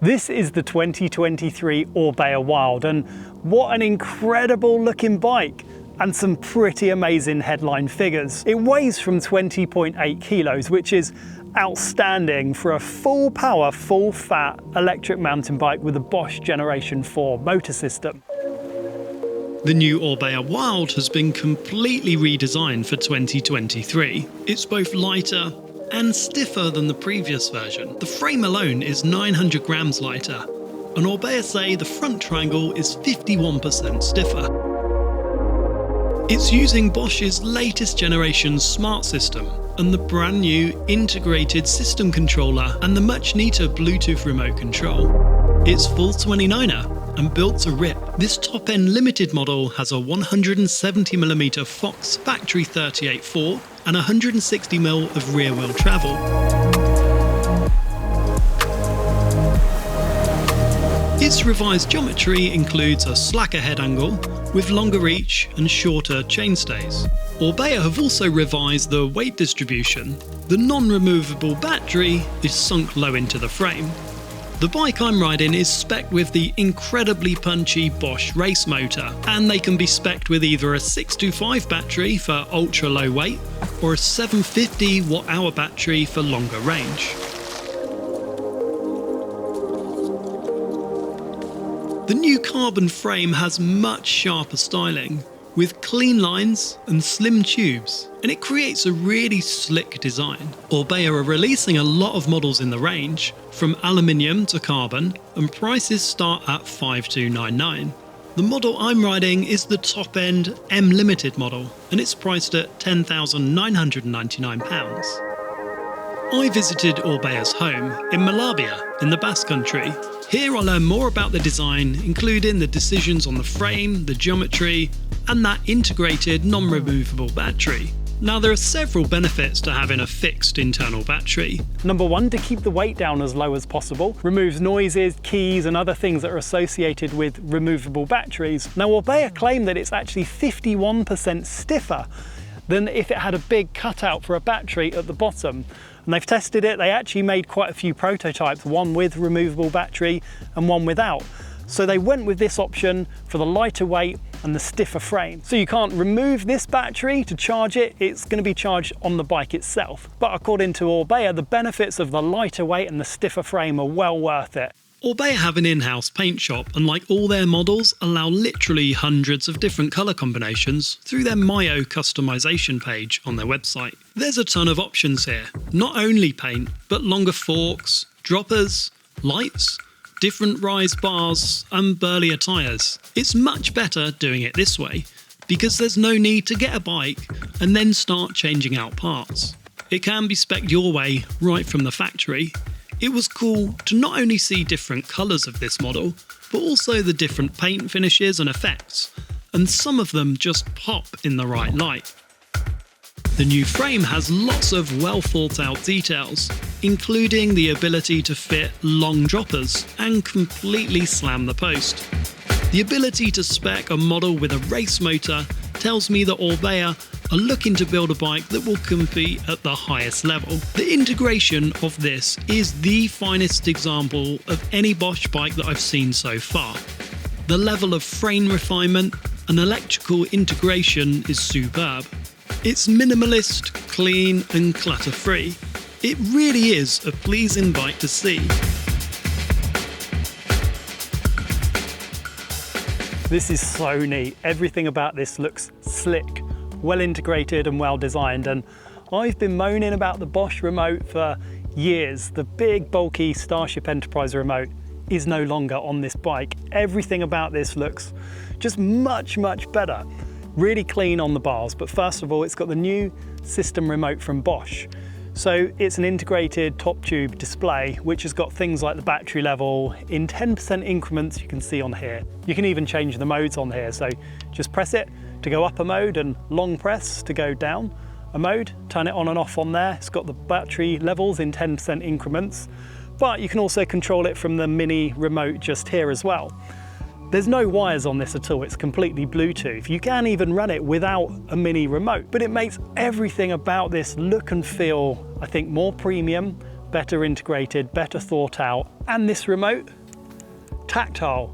This is the 2023 Orbea Wild, and what an incredible looking bike and some pretty amazing headline figures. It weighs from 20.8 kilos, which is outstanding for a full power, full fat electric mountain bike with a Bosch Generation 4 motor system. The new Orbea Wild has been completely redesigned for 2023. It's both lighter and stiffer than the previous version. The frame alone is 900 grams lighter, and Orbea say the front triangle is 51% stiffer. It's using Bosch's latest generation smart system and the brand new integrated system controller and the much neater Bluetooth remote control. It's full 29er and built to rip. This top-end limited model has a 170mm Fox factory 38.4 and 160mm of rear-wheel travel. Its revised geometry includes a slacker head angle with longer reach and shorter chainstays. Orbea have also revised the weight distribution. The non-removable battery is sunk low into the frame. The bike I'm riding is spec'd with the incredibly punchy Bosch Race Motor, and they can be spec'd with either a 625 battery for ultra low weight or a 750 watt-hour battery for longer range. The new carbon frame has much sharper styling, with clean lines and slim tubes, and it creates a really slick design. Orbea are releasing a lot of models in the range, from aluminium to carbon, and prices start at $5,299. The model I'm riding is the top-end M-Limited model, and it's priced at £10,999. I visited Orbea's home in Malabia in the Basque Country. Here I learned more about the design, including the decisions on the frame, the geometry, and that integrated non-removable battery. Now, there are several benefits to having a fixed internal battery. Number one, to keep the weight down as low as possible, removes noises, keys and other things that are associated with removable batteries. Now, Orbea claim that it's actually 51% stiffer than if it had a big cutout for a battery at the bottom. And they've tested it. They actually made quite a few prototypes, one with removable battery and one without. So they went with this option for the lighter weight and the stiffer frame. So you can't remove this battery to charge it, it's going to be charged on the bike itself. But according to Orbea, the benefits of the lighter weight and the stiffer frame are well worth it. Orbea have an in-house paint shop, and like all their models, allow literally hundreds of different colour combinations through their Myo customization page on their website. There's a ton of options here, not only paint, but longer forks, droppers, lights, different rise bars and burlier tyres. It's much better doing it this way, because there's no need to get a bike and then start changing out parts. It can be spec'd your way right from the factory. It was cool to not only see different colours of this model, but also the different paint finishes and effects, and some of them just pop in the right light. The new frame has lots of well thought out details, including the ability to fit long droppers and completely slam the post. The ability to spec a model with a race motor tells me that Orbea are looking to build a bike that will compete at the highest level. The integration of this is the finest example of any Bosch bike that I've seen so far. The level of frame refinement and electrical integration is superb. It's minimalist, clean and clutter-free. It really is a pleasing bike to see. This is so neat. Everything about this looks slick, well integrated and well designed, and I've been moaning about the Bosch remote for years. The big bulky Starship Enterprise remote is no longer on this bike. Everything about this looks just much better. Really clean on the bars, but first of all it's got the new system remote from Bosch. So it's an integrated top tube display which has got things like the battery level in 10% increments you can see on here. You can even change the modes on here, so just press it to go up a mode and long press to go down a mode, turn it on and off on there. It's got the battery levels in 10% increments, but you can also control it from the mini remote just here as well. There's no wires on this at all, it's completely Bluetooth. You can even run it without a mini remote, but it makes everything about this look and feel, I think, more premium, better integrated, better thought out. And this remote, tactile,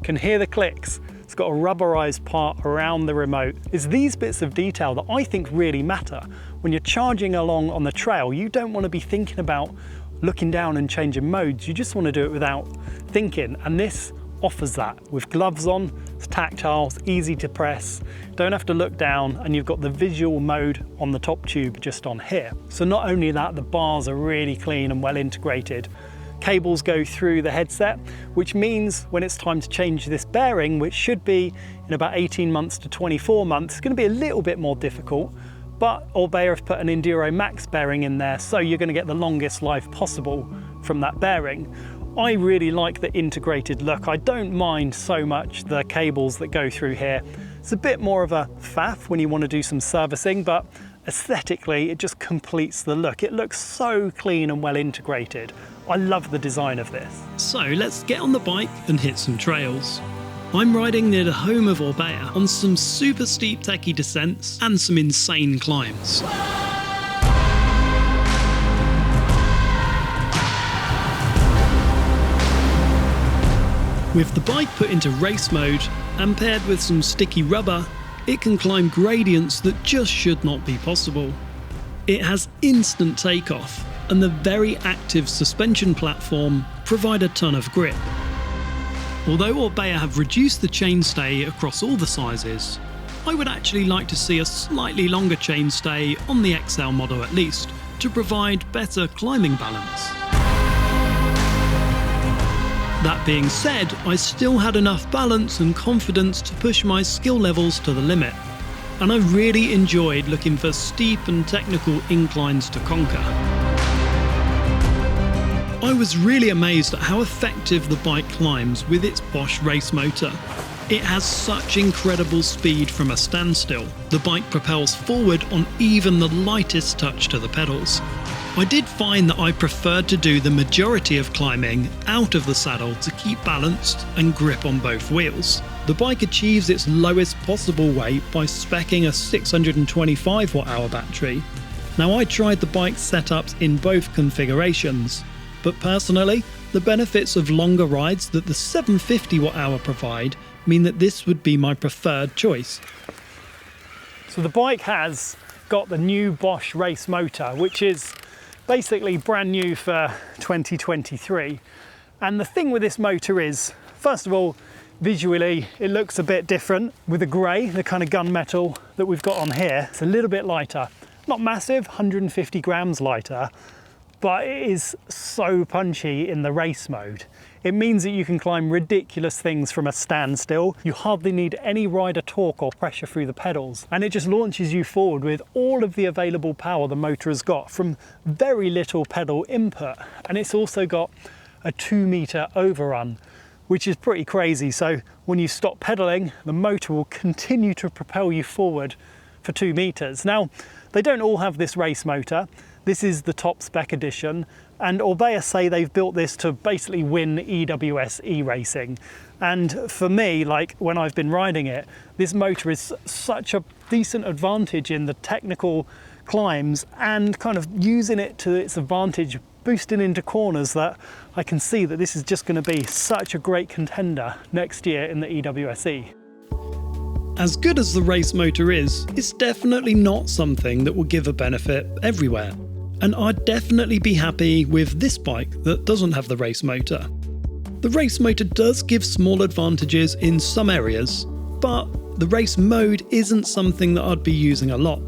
can hear the clicks. It's got a rubberized part around the remote. It's these bits of detail that I think really matter. When you're charging along on the trail, you don't want to be thinking about looking down and changing modes. You just want to do it without thinking. And this offers that. With gloves on, it's tactile, it's easy to press, don't have to look down, and you've got the visual mode on the top tube just on here. So not only that, the bars are really clean and well integrated. Cables go through the headset, which means when it's time to change this bearing, which should be in about 18 months to 24 months, it's going to be a little bit more difficult, but Orbea have put an Enduro Max bearing in there, so you're going to get the longest life possible from that bearing. I really like the integrated look. I don't mind so much the cables that go through here. It's a bit more of a faff when you want to do some servicing, but aesthetically it just completes the look. It looks so clean and well integrated. I love the design of this. So let's get on the bike and hit some trails. I'm riding near the home of Orbea on some super steep techie descents and some insane climbs. With the bike put into race mode and paired with some sticky rubber, it can climb gradients that just should not be possible. It has instant takeoff, and the very active suspension platform provide a ton of grip. Although Orbea have reduced the chainstay across all the sizes, I would actually like to see a slightly longer chainstay on the XL model at least, to provide better climbing balance. That being said, I still had enough balance and confidence to push my skill levels to the limit, and I really enjoyed looking for steep and technical inclines to conquer. I was really amazed at how effective the bike climbs with its Bosch Race Motor. It has such incredible speed from a standstill. The bike propels forward on even the lightest touch to the pedals. I did find that I preferred to do the majority of climbing out of the saddle to keep balanced and grip on both wheels. The bike achieves its lowest possible weight by speccing a 625 Wh battery. Now, I tried the bike setups in both configurations, but personally, the benefits of longer rides that the 750 Wh provide mean that this would be my preferred choice. So the bike has got the new Bosch Race Motor, which is basically brand new for 2023. And the thing with this motor is, first of all, visually it looks a bit different with the grey, the kind of gunmetal that we've got on here. It's a little bit lighter, not massive, 150 grams lighter, but it is so punchy in the race mode. It means that you can climb ridiculous things from a standstill. You hardly need any rider torque or pressure through the pedals, and it just launches you forward with all of the available power the motor has got from very little pedal input. And it's also got a 2-meter overrun, which is pretty crazy. So when you stop pedaling, the motor will continue to propel you forward for 2 meters. Now, they don't all have this race motor. This is the top Spec Edition, and Orbea say they've built this to basically win EWS e-racing. And for me, like when I've been riding it, this motor is such a decent advantage in the technical climbs and kind of using it to its advantage, boosting into corners, that I can see that this is just going to be such a great contender next year in the EWSE. As good as the race motor is, it's definitely not something that will give a benefit everywhere. And I'd definitely be happy with this bike that doesn't have the race motor. The race motor does give small advantages in some areas, but the race mode isn't something that I'd be using a lot.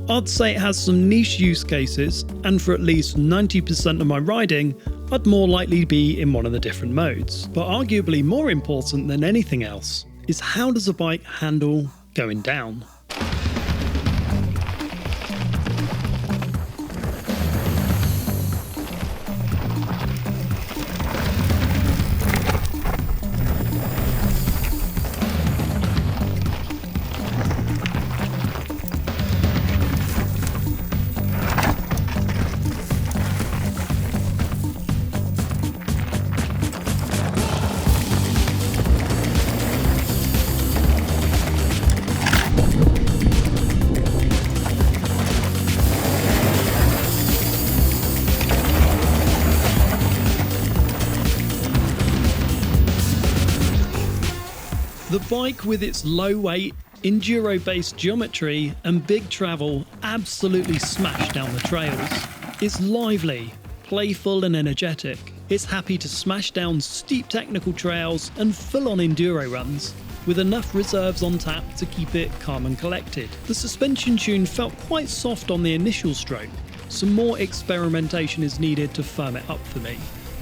I'd say it has some niche use cases, and for at least 90% of my riding, I'd more likely be in one of the different modes. But arguably more important than anything else is, how does a bike handle going down? The bike, with its low weight, enduro-based geometry and big travel, absolutely smashed down the trails. It's lively, playful and energetic. It's happy to smash down steep technical trails and full-on enduro runs, with enough reserves on tap to keep it calm and collected. The suspension tune felt quite soft on the initial stroke. Some more experimentation is needed to firm it up for me,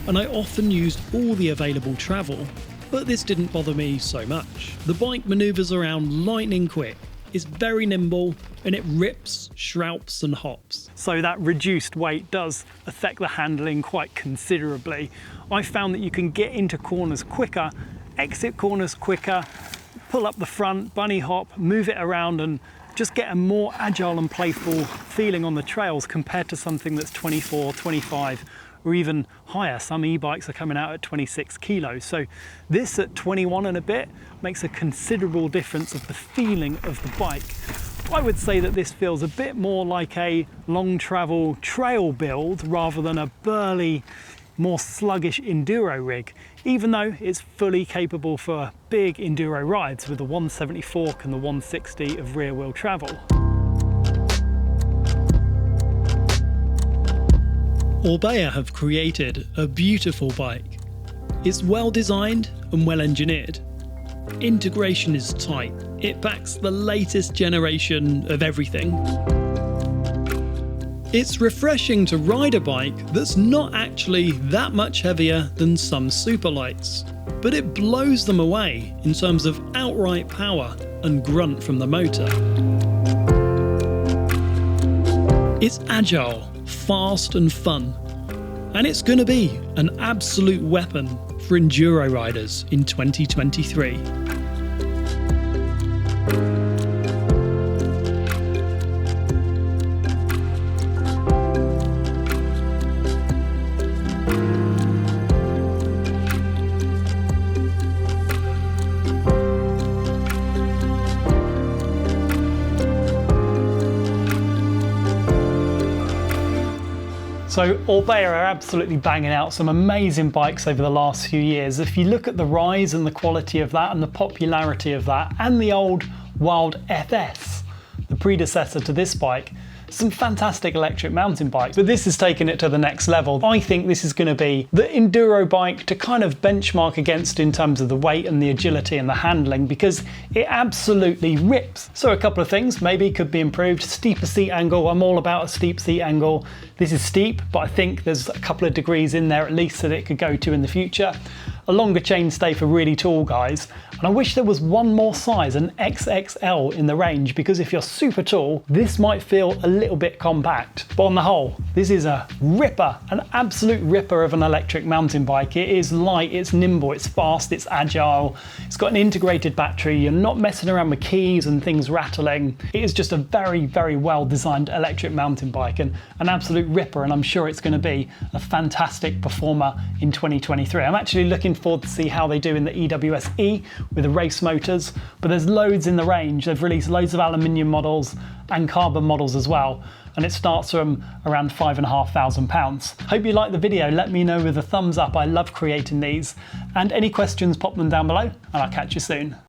and I often used all the available travel, but this didn't bother me so much. The bike manoeuvres around lightning quick, is very nimble, and it rips, shroups and hops. So that reduced weight does affect the handling quite considerably. I found that you can get into corners quicker, exit corners quicker, pull up the front, bunny hop, move it around and just get a more agile and playful feeling on the trails compared to something that's 24, 25 or even higher. Some e-bikes are coming out at 26 kilos. So this at 21 and a bit makes a considerable difference of the feeling of the bike. I would say that this feels a bit more like a long travel trail build rather than a burly, more sluggish enduro rig, even though it's fully capable for big enduro rides with the 170 fork and the 160 of rear wheel travel. Orbea have created a beautiful bike. It's well designed and well engineered. Integration is tight. It backs the latest generation of everything. It's refreshing to ride a bike that's not actually that much heavier than some superlights, but it blows them away in terms of outright power and grunt from the motor. It's agile, fast and fun, and it's going to be an absolute weapon for enduro riders in 2023. So Orbea are absolutely banging out some amazing bikes over the last few years. If you look at the rise and the quality of that and the popularity of that and the old Wild FS, the predecessor to this bike, some fantastic electric mountain bikes, but this has taken it to the next level. I think this is going to be the enduro bike to kind of benchmark against in terms of the weight and the agility and the handling, because it absolutely rips. So a couple of things maybe could be improved. Steeper seat angle, I'm all about a steep seat angle. This is steep, but I think there's a couple of degrees in there at least that it could go to in the future. A longer chainstay for really tall guys. And I wish there was one more size, an XXL in the range, because if you're super tall, this might feel a little bit compact. But on the whole, this is a ripper, an absolute ripper of an electric mountain bike. It is light, it's nimble, it's fast, it's agile. It's got an integrated battery. You're not messing around with keys and things rattling. It is just a very, very well designed electric mountain bike and an absolute ripper. And I'm sure it's going to be a fantastic performer in 2023. I'm actually looking forward to see how they do in the EWS-E with the race motors, but there's loads in the range. They've released loads of aluminium models and carbon models as well, and it starts from around £5,500. Hope you liked the video. Let me know with a thumbs up. I love creating these, and any questions, pop them down below, and I'll catch you soon.